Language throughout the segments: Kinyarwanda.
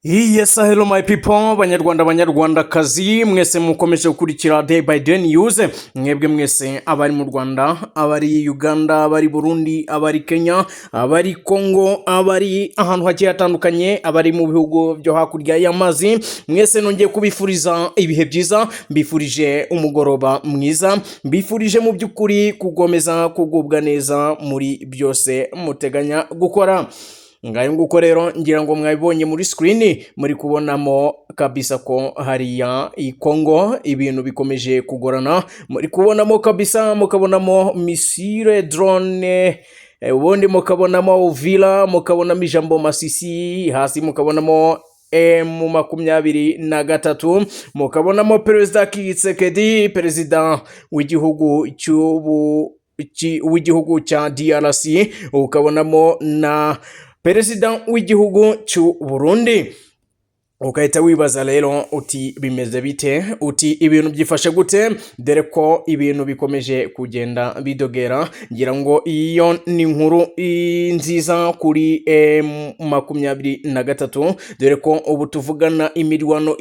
Yes, hello my people, banyarwandakazi mwese mukomeje gukurikira day by day news. Mwebwe mwese abari mu Rwanda, abari Uganda, abari Burundi, abari Kenya, abari Congo, abari ahantu hagiye hatandukanye, abari mu bihugu byo hakurya y'amazi, mwese nongeye kubifuriza ibihe byiza, mbifurije umugoroba mwiza, mbifurije mu by'ukuri kugomeza kugubwa neza muri byose muteganya gukora. Ngayo nguko rero ngira ngo mwabibonye muri screen muri kubonamo kabisa ko hariya i Congo ibintu bikomeje kugorana, muri kubonamo kabisa mukabonamo missile drone, ubundi mukabonamo Uvira, mukabonamo ijambo Masisi, hasi mukabonamo M23, mukabonamo Perezida Tshisekedi, perezida w'igihugu cya DRC, ukabonamo na perezida w'igihugu cy'u Burundi. Ukahita wibaza rero uti bimeze bite, uti ibintu byifashe gute, dore ko ibintu bikomeje kugenda bidogera. Ngira ngo iyo ni inkuru nziza kuri M23, dore ko ubu tuvugana imirwano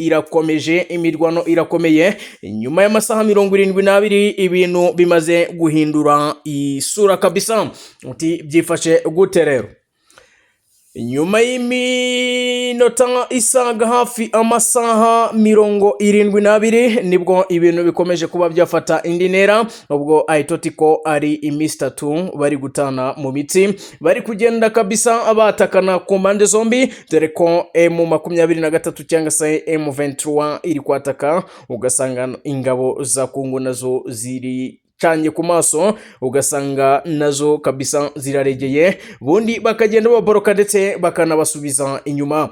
irakomeye nyuma y'amasaha 72 ibintu bimaze guhindura isura kabisa. Uti byifashe gute rero? Nyuma y'iminota isaga hafi amasaha 72 nibwo ibintu bikomeje kuba byafata indi ntera, ubwo ahitotiko ari iminsi 3 bari gutana mu mitsi, bari kugenda kabisa abatakana ku mpande zombi, dore ko M23 cyangwa se M23 iri kwataka, ugasanga ingabo za Kongo nazo ziri canye ku maso, ugasanga nazo kabisa ziraregeye, bundi bakagenda baboroka ndetse bakanabasubiza inyuma.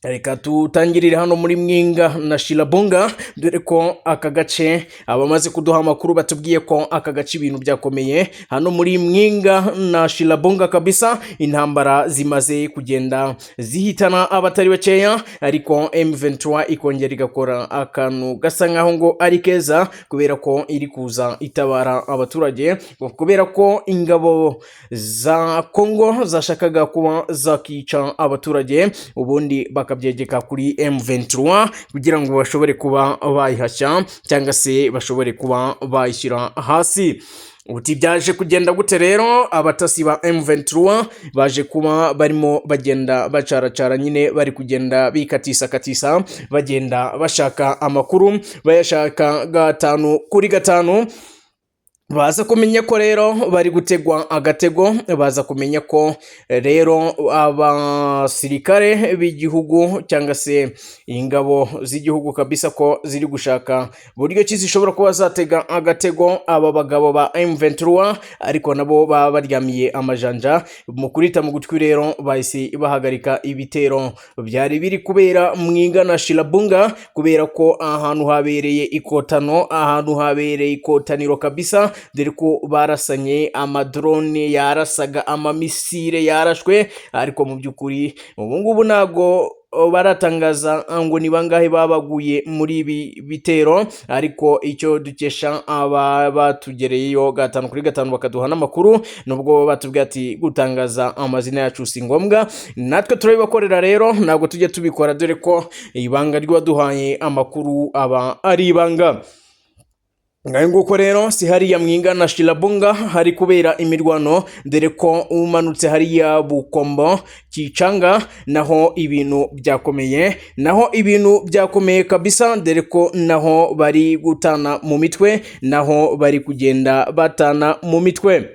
Reka tutangirire hano muri Mwinga na Shilabunga, dore ko aka gace abamaze kuduha amakuru batubwiye ko aka gace ibintu byakomeye hano muri Mwinga na Shilabunga kabisa. Intambara zimaze kugenda zihitana abatari bakeya, ariko M23 ikongera igakora akantu gasa nkaho ngo ari keza, kubera ko iri kuza itabara abaturage, kubera ko ingabo za Kongo zashakaga kuba zakica abaturage, ubundi bakabyegeka kuri M23 kugira ngo bashobore kuba bayihashya cyangwa se bashobore kuba bayishyira hasi. Uti byaje kugenda gute rero? Abatasi ba M23 baje kuba barimo bagenda bacaracara, nyine bari kugenda bikatisa bagenda bashaka amakuru, bayashaka 5 kuri 5. Baza kumenya ko rero bari gutegwa agatego, baza kumenya ko rero abasirikare b'igihugu cyangwa se ingabo z'igihugu kabisa ko ziri gushaka buryo ki zishobora kuba zatega agatego aba bagabo ba M23, ariko nabo baba baryamiye amajanja. Mu kurita mu gutwi rero bahise bahagarika ibitero byari biri kubera Mwinga na Shilabunga, kubera ko ahantu habereye ikotano, ahantu habereye ikotaniro kabisa, dore ko barasanye amadrone yarasaga, amamisire yarashwe, ariko mu by'ukuri ubu ngubu nago baratangaza ngo ni bangahe babaguye muri ibi bitero, ariko icyo dukesha aba batugereyeyo 5 kuri 5 bakaduha n'amakuru, nubwo batubwiye ati gutangaza amazina yacu si ngombwa, natwe turabibakorera rero ntabwo tujye tubikora, dore ko ibanga ry'uwaduhaye amakuru aba ari ibanga. Ngayo nguko rero si hariya Mwinga na Shilabunga hari kubera imirwano, dore ko umanutse hariya Bukombo Kicanga naho ibintu byakomeye kabisa, dore ko naho bari gutana mu mitwe, naho bari kugenda batana mu mitwe.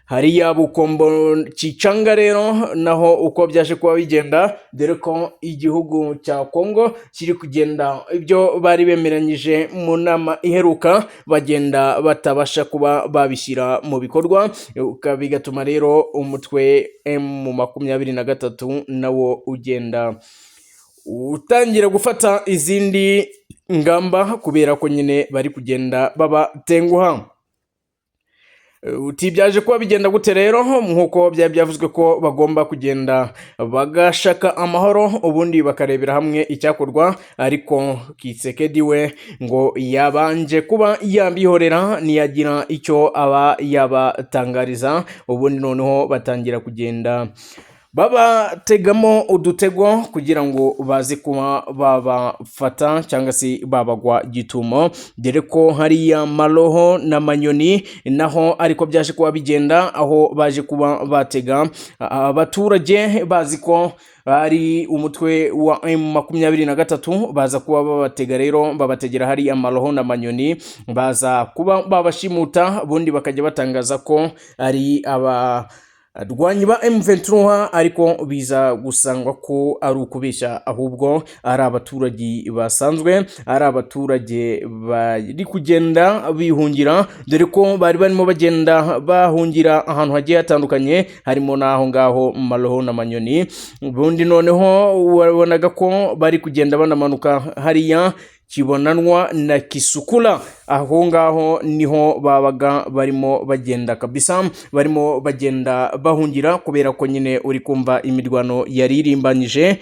Hariya Bukombo Kicanga rero naho uko byaje kuba bigenda, dore ko igihugu cya Kongo kiri kugenda ibyo bari bemeranyije mu nama iheruka bagenda batabasha kuba babishyira mu bikorwa, bigatuma rero umutwe M23 nawo ugenda utangira gufata izindi ngamba, kubera ko nyine bari kugenda babatenguha. Uti byaje kuba bigenda gute rero? Nkuko byari byavuzwe ko bagomba kugenda bagashaka amahoro, ubundi bakarebera hamwe icyakorwa, ariko Tshisekedi we ngo yabanje kuba yambihorera niyagira icyo aba yabatangariza, ubundi noneho batangira kugenda babategamo udutego kugira ngo baze kuba babafata cyangwa se babagwa gitumo, dore ko hariya Maroho na Manyoni naho ariko byaje kuba bigenda, aho baje kuba batega abaturage bazi ko ari umutwe wa M23, baza kuba babatega rero, babategera hariya Maroho na Manyoni, baza kuba babashimuta, bundi bakajya batangaza ko ari abarwanyi ba M23, ariko biza gusangwa ko ari ukubeshya, ahubwo ari abaturage basanzwe, ari abaturage bari kugenda bihungira, dore ko bari barimo bagenda bahungira ahantu hagiye hatandukanye, harimo n'aho ngaho Maroho na Manyoni. Ubundi noneho wabonaga ko bari kugenda banamanuka hariya Kibonanwa na Kisukula, aho ngaho niho babaga barimo bagenda kabisa, barimo bagenda bahungira, kubera ko nyine uri kumva imirwano yaririmbanyije.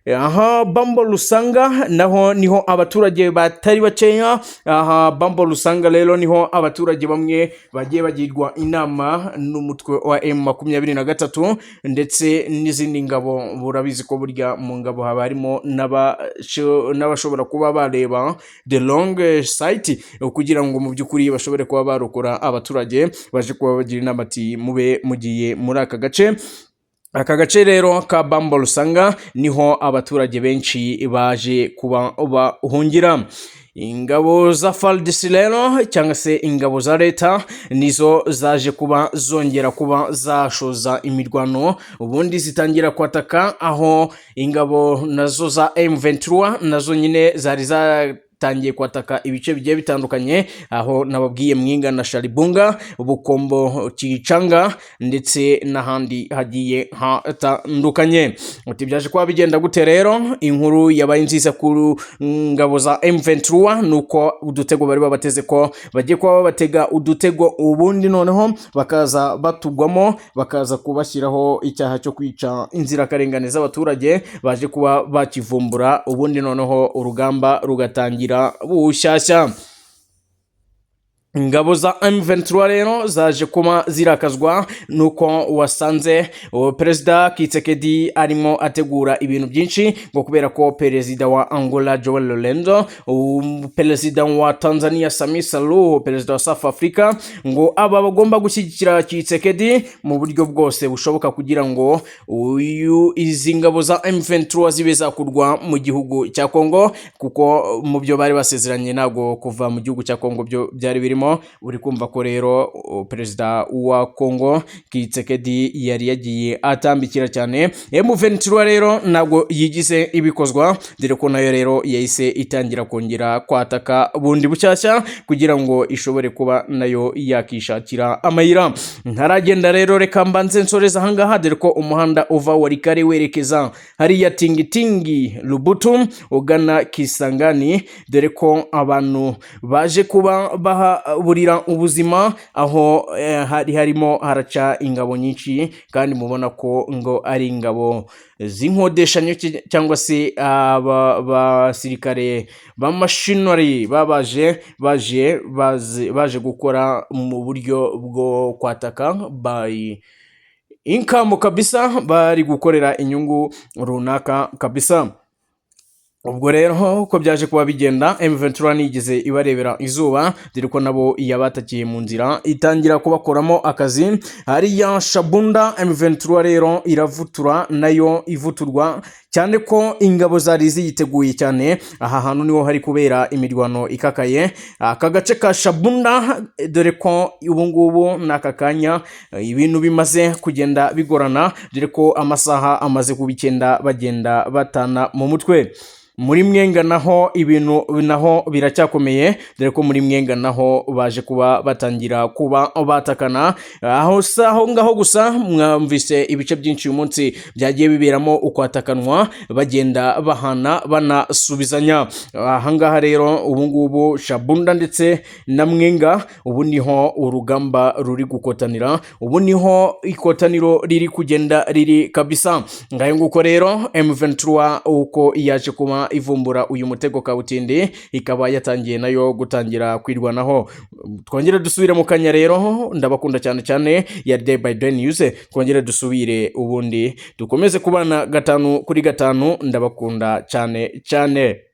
Aha Bambo Lusanga naho niho abaturage batari bakeya. Aha Bambo Lusanga rero niho abaturage bamwe bagiye bagirwa inama n'umutwe wa M23 ndetse n'izindi ngabo. Burabizi ko burya mu ngabo haba harimo n'abashobora kuba bareba the long sight, kugira ngo mu by'ukuri bashobore kuba barokora abaturage. Baje kuba bagira inama ati mube mugiye muri aka gace. Aka gace rero ka Bambo Lusanga niho abaturage benshi baje kuba bahungira. Ingabo za FARDC rero cyangwa se ingabo za leta nizo zaje kuba zongera kuba zashoza imirwano, ubundi zitangira kwataka, aho ingabo nazo za M23 nazo nyine zari tangiye kwataka ibice bigiye bitandukanye, aho nababwiye Mwinga na Shalibunga, Bukombo, Kicanga ndetse n'ahandi hagiye hatandukanye. Uti byaje kuba bigenda gute rero? Inkuru yabaye nziza ku ngabo za M23 nuko udutego bari babateze ko bagiye kuba babatega udutego, ubundi noneho bakaza batugwamo, bakaza kubashyiraho icyaha cyo kwica inzirakarengane z'abaturage, baje kuba bakivumbura, ubundi noneho urugamba rugatangira bushyashya. Ingabo za M23 rero zaje kuba zirakazwa nuko wasanze Perezida Tshisekedi arimo ategura ibintu byinshi, ngo kubera ko Perezida wa Angola Joao Lourenço, Perezida wa Tanzania Samia Suluhu, Perezida wa South Africa, ngo aba bagomba gushyigikira Tshisekedi mu buryo bwose bushoboka, kugira ngo izi ngabo za M23 zibe zakurwa mu gihugu cya Kongo, kuko mu byo bari basezeranye ntabwo kuva mu gihugu cya Kongo byo byari birimo. Uri kumva ko rero Perezida wa Kongo Tshisekedi yari yagiye atambikira cyane. M23 rero ntabwo yigize ibikozwa, dore ko nayo rero yahise itangira kongera kwataka bundi bushyashya, kugira ngo ishobore kuba nayo yakishakira amayira. Ntaragenda rero, reka mbanze nsoreza ahangaha, dore ko umuhanda uva Walikale werekeza hariya Tingitingi Lubutu ugana Kisangani, dore ko abantu baje kuba burira ubuzima, aho harimo haraca ingabo nyinshi, kandi mubona ko ngo ari ingabo z'inkodeshanyo cyangwa se abasirikare b'amashinari baje gukora mu buryo bwo kwataka by income kabisa, bari gukorera inyungu runaka kabisa. Ubwo rero uko byaje kuba bigenda, M23 nigeze ibarebera izuba, dore ko nabo yabatakiye mu nzira itangira kubakoramo akazi. Hariya Shabunda M23 rero iravutura, nayo ivuturwa cyane ko ingabo zari ziyiteguye cyane. Aha hantu niho hari kubera imirwano ikakaye, aka gace ka Shabunda, dore ko ubu ngubu n'aka kanya ibintu bimaze kugenda bigorana, dore ko amasaha amaze kubikenda bagenda batana mu mutwe. Muri Mwenga naho ibintu naho biracyakomeye, dore ko muri Mwenga naho baje kuba batangira kuba batakana. Aho ngaho gusa mwumvise ibice byinshi uyu munsi byagiye biberamo ukwatakanwa, kugenda bagenda bahana banasubizanya. Ahangaha rero ubu ngubu Shabunda ndetse na Mwenga ubu niho urugamba ruri gukotanira, ubu niho ikotaniro riri kugenda riri kabisa. Ngayo nguko rero M23 uko yaje kuba ivumbura uyu mutego kabutindi, ikaba yatangiye nayo gutangira kwirwanaho. Twongere dusubire mu kanya rero, ndabakunda cyane cyane ya Day by Day News, twongere dusubire ubundi dukomeze kubana 5 kuri 5, ndabakunda cyane cyane.